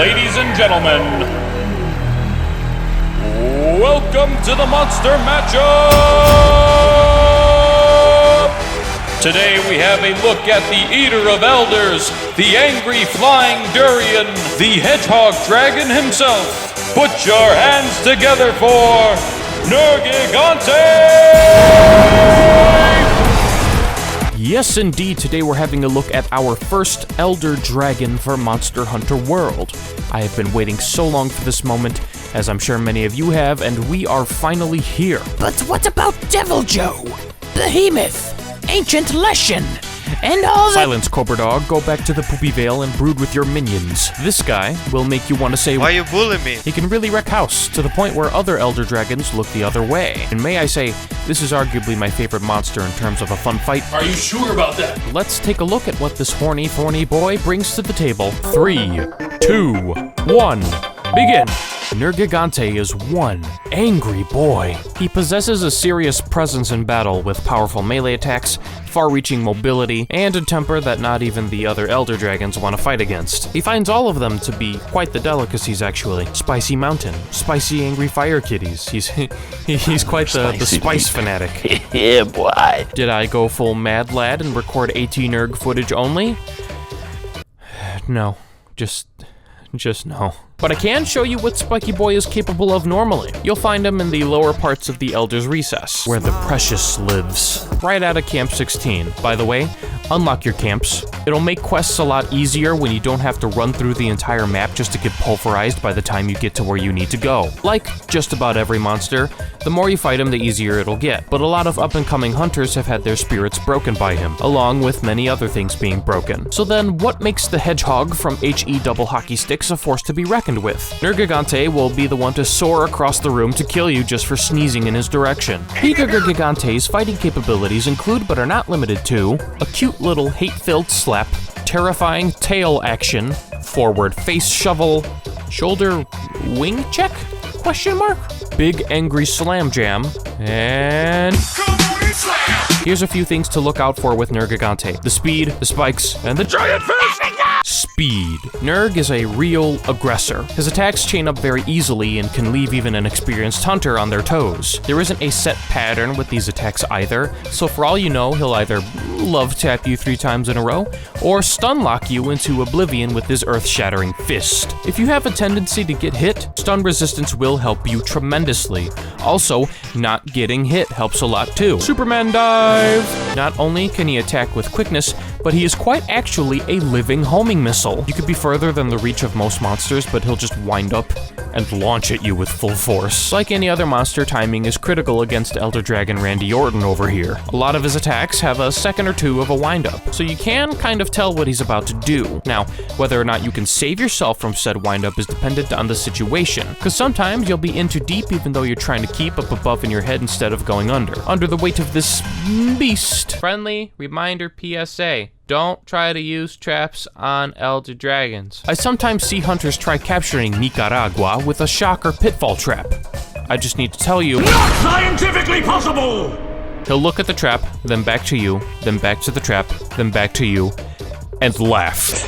Ladies and gentlemen, welcome to the Monster Matchup! Today we have a look at the Eater of Elders, the angry flying durian, the hedgehog dragon himself. Put your hands together for Nergigante! Yes, indeed, today we're having a look at our first Elder Dragon for Monster Hunter World. I have been waiting so long for this moment, as I'm sure many of you have, and we are finally here. But what about Devil Joe, Behemoth, Ancient Leshen, and all the— Silence, Cobra Dog. Go back to the Poopy Vale and brood with your minions. This guy will make you want to say, "Why you bullying me?" He can really wreck house, to the point where other Elder Dragons look the other way. And may I say, this is arguably my favorite monster in terms of a fun fight. Are you sure about that? Let's take a look at what this horny, thorny boy brings to the table. 3, 2, 1, begin! Nergigante is one angry boy. He possesses a serious presence in battle with powerful melee attacks, far-reaching mobility, and a temper that not even the other Elder Dragons want to fight against. He finds all of them to be quite the delicacies, actually. Spicy Mountain, spicy angry fire kitties. He's quite the spice fanatic. Yeah, boy. Did I go full Mad Lad and record AT-Nerg footage only? No, just no. But I can show you what Spiky Boy is capable of normally. You'll find him in the lower parts of the Elder's Recess, where the Precious lives. Right out of Camp 16. By the way, unlock your camps. It'll make quests a lot easier when you don't have to run through the entire map just to get pulverized by the time you get to where you need to go. Like just about every monster, the more you fight him, the easier it'll get. But a lot of up-and-coming hunters have had their spirits broken by him, along with many other things being broken. So then, what makes the hedgehog from HE Double Hockey Sticks a force to be reckoned with? Nergigante will be the one to soar across the room to kill you just for sneezing in his direction. Nergigante's fighting capabilities include, but are not limited to, a cute little hate-filled slap, terrifying tail action, forward face shovel, shoulder wing check? Question mark? Big angry slam jam, and here's a few things to look out for with Nergigante. The speed, the spikes, and the giant fish! Speed. Nerg is a real aggressor. His attacks chain up very easily and can leave even an experienced hunter on their toes. There isn't a set pattern with these attacks either, so for all you know, he'll either love tap you 3 times in a row, or stun lock you into oblivion with his earth-shattering fist. If you have a tendency to get hit, stun resistance will help you tremendously. Also, not getting hit helps a lot too. Superman dive! Not only can he attack with quickness, but he is quite actually a living homing missile. You could be further than the reach of most monsters, but he'll just wind up and launch at you with full force. Like any other monster, timing is critical against Elder Dragon Randy Orton over here. A lot of his attacks have a second or two of a wind-up, so you can kind of tell what he's about to do. Now, whether or not you can save yourself from said wind-up is dependent on the situation, because sometimes you'll be in too deep even though you're trying to keep up above in your head instead of going under the weight of this beast. Friendly reminder PSA. Don't try to use traps on Elder Dragons. I sometimes see hunters try capturing Nicaragua with a shock or pitfall trap. I just need to tell you, not scientifically possible! He'll look at the trap, then back to you, then back to the trap, then back to you, and laugh.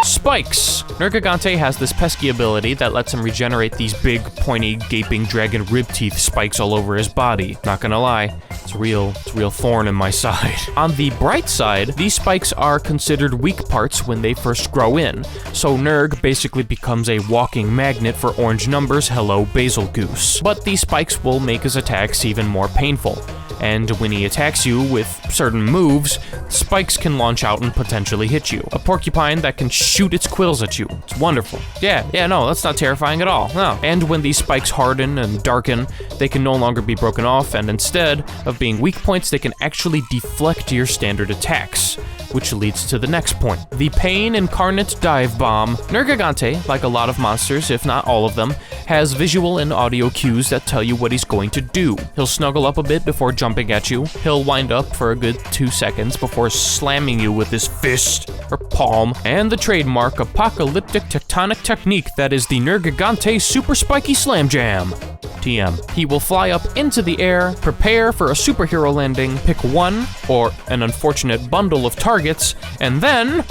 Spikes! Nergigante has this pesky ability that lets him regenerate these big, pointy, gaping dragon rib teeth spikes all over his body. Not gonna lie, it's a real thorn in my side. On the bright side, these spikes are considered weak parts when they first grow in, so Nerg basically becomes a walking magnet for orange numbers, hello Basil Goose. But these spikes will make his attacks even more painful. And when he attacks you with certain moves, spikes can launch out and potentially hit you. A porcupine that can shoot its quills at you. It's wonderful. Yeah, no, that's not terrifying at all, no. And when these spikes harden and darken, they can no longer be broken off, and instead of being weak points, they can actually deflect your standard attacks, which leads to the next point. The Pain Incarnate Dive Bomb. Nergigante, like a lot of monsters, if not all of them, has visual and audio cues that tell you what he's going to do. He'll snuggle up a bit before jumping at you. He'll wind up for a good 2 seconds before slamming you with his fist or palm, and the trademark apocalyptic tectonic technique that is the Nergigante Super Spiky Slam Jam. TM. He will fly up into the air, prepare for a superhero landing, pick one, or an unfortunate bundle of targets, and then...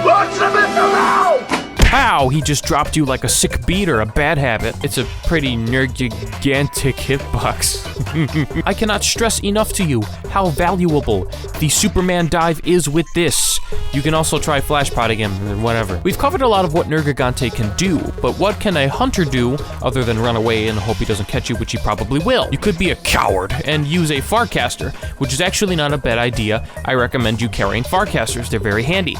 Pow! He just dropped you like a sick beat or a bad habit. It's a pretty nergigantic hitbox. I cannot stress enough to you how valuable the Superman dive is with this. You can also try flash potting him or whatever. We've covered a lot of what Nergigante can do, but what can a hunter do other than run away and hope he doesn't catch you, which he probably will? You could be a coward and use a Farcaster, which is actually not a bad idea. I recommend you carrying Farcasters, they're very handy.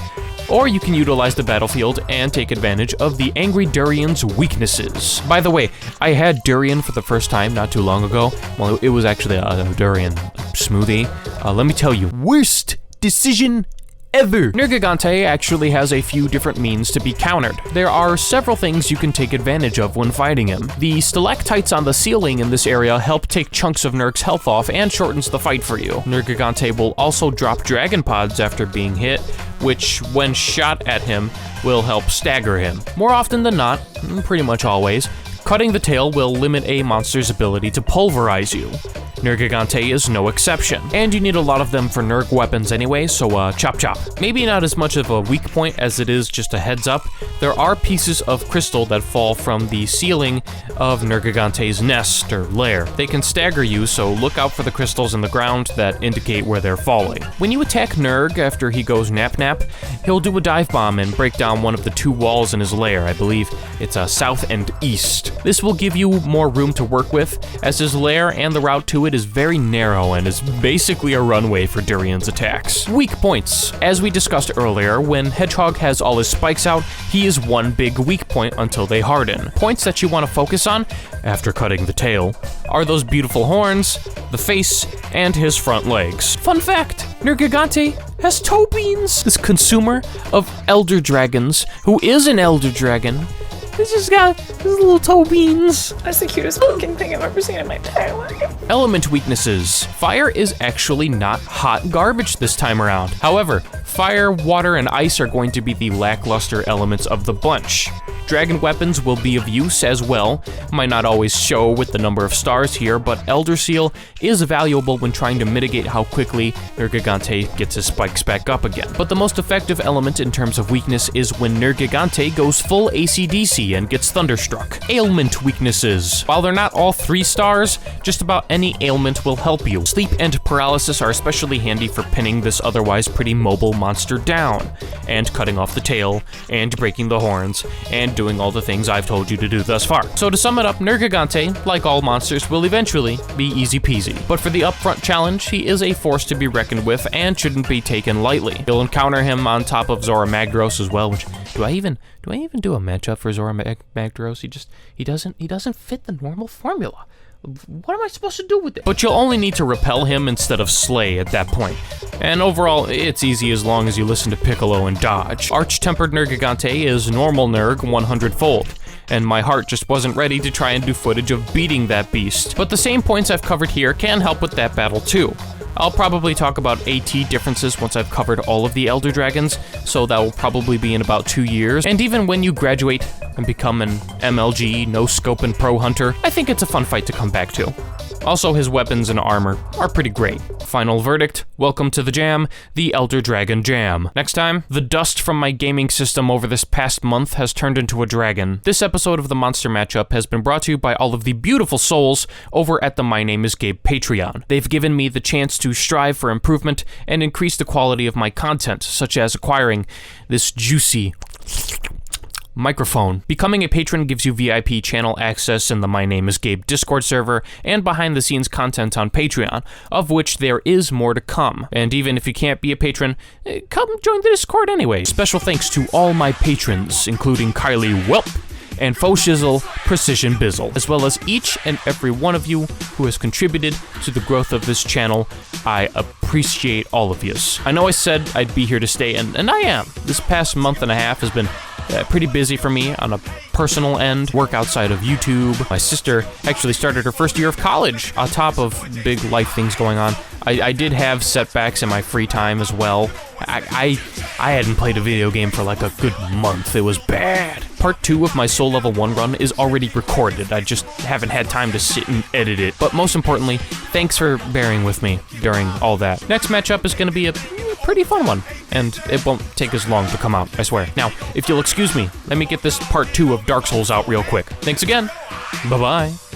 Or you can utilize the battlefield and take advantage of the Angry Durian's weaknesses. By the way, I had durian for the first time not too long ago. Well, it was actually a durian smoothie. Let me tell you, worst decision ever. Nergigante actually has a few different means to be countered. There are several things you can take advantage of when fighting him. The stalactites on the ceiling in this area help take chunks of Nerg's health off and shortens the fight for you. Nergigante will also drop dragon pods after being hit, which, when shot at him, will help stagger him. More often than not, pretty much always, cutting the tail will limit a monster's ability to pulverize you. Nergigante is no exception. And you need a lot of them for Nerg weapons anyway, so chop chop. Maybe not as much of a weak point as it is just a heads up. There are pieces of crystal that fall from the ceiling of Nergigante's nest or lair. They can stagger you, so look out for the crystals in the ground that indicate where they're falling. When you attack Nerg after he goes nap nap, he'll do a dive bomb and break down one of the two walls in his lair. I believe it's south and east. This will give you more room to work with, as his lair and the route to it is very narrow and is basically a runway for Durian's attacks. Weak points. As we discussed earlier, when Hedgehog has all his spikes out, he is one big weak point until they harden. Points that you want to focus on, after cutting the tail, are those beautiful horns, the face, and his front legs. Fun fact, Nergigante has toe beans. This consumer of elder dragons, who is an elder dragon, he's just got his little toe beans. That's the cutest fucking thing I've ever seen in my entire life. Element weaknesses. Fire is actually not hot garbage this time around. However, fire, water, and ice are going to be the lackluster elements of the bunch. Dragon weapons will be of use as well. Might not always show with the number of stars here, but Elder Seal is valuable when trying to mitigate how quickly Nergigante gets his spikes back up again. But the most effective element in terms of weakness is when Nergigante goes full AC/DC and gets thunderstruck. Ailment weaknesses. While they're not all 3 stars, just about any ailment will help you. Sleep and paralysis are especially handy for pinning this otherwise pretty mobile monster down, and cutting off the tail, and breaking the horns, and doing all the things I've told you to do thus far. So to sum it up, Nergigante, like all monsters, will eventually be easy peasy. But for the upfront challenge, he is a force to be reckoned with and shouldn't be taken lightly. You'll encounter him on top of Zora Magdaros as well, which, do I even do a matchup for Zora Magdaros? He doesn't fit the normal formula. What am I supposed to do with it? But you'll only need to repel him instead of slay at that point. And overall, it's easy as long as you listen to Piccolo and dodge. Arch-tempered Nergigante is normal Nerg 100-fold, and my heart just wasn't ready to try and do footage of beating that beast. But the same points I've covered here can help with that battle too. I'll probably talk about AT differences once I've covered all of the Elder Dragons, so that will probably be in about 2 years. And even when you graduate and become an MLG, no-scope and pro hunter, I think it's a fun fight to come back to. Also, his weapons and armor are pretty great. Final verdict, welcome to the jam, the Elder Dragon Jam. Next time, the dust from my gaming system over this past month has turned into a dragon. This episode of the Monster Matchup has been brought to you by all of the beautiful souls over at the My Name is Gabe Patreon. They've given me the chance to strive for improvement and increase the quality of my content, such as acquiring this juicy microphone. Becoming a patron gives you VIP channel access in the My Name is Gabe Discord server and behind-the-scenes content on Patreon, of which there is more to come. And even if you can't be a patron, come join the Discord anyway. Special thanks to all my patrons, including Kylie Welp and Faux Shizzle Precision Bizzle, as well as each and every one of you who has contributed to the growth of this channel. I appreciate all of yous. I know I said I'd be here to stay, and I am. This past month and a half has been pretty busy for me on a personal end, work outside of YouTube. My sister actually started her first year of college on top of big life things going on. I did have setbacks in my free time as well, I hadn't played a video game for like a good month. It was bad. Part 2 of my Soul Level 1 run is already recorded. I just haven't had time to sit and edit it. But most importantly, thanks for bearing with me during all that. Next matchup is gonna be a pretty fun one, and it won't take as long to come out, I swear. Now, if you'll excuse me, let me get this part 2 of Dark Souls out real quick. Thanks again. Bye-bye.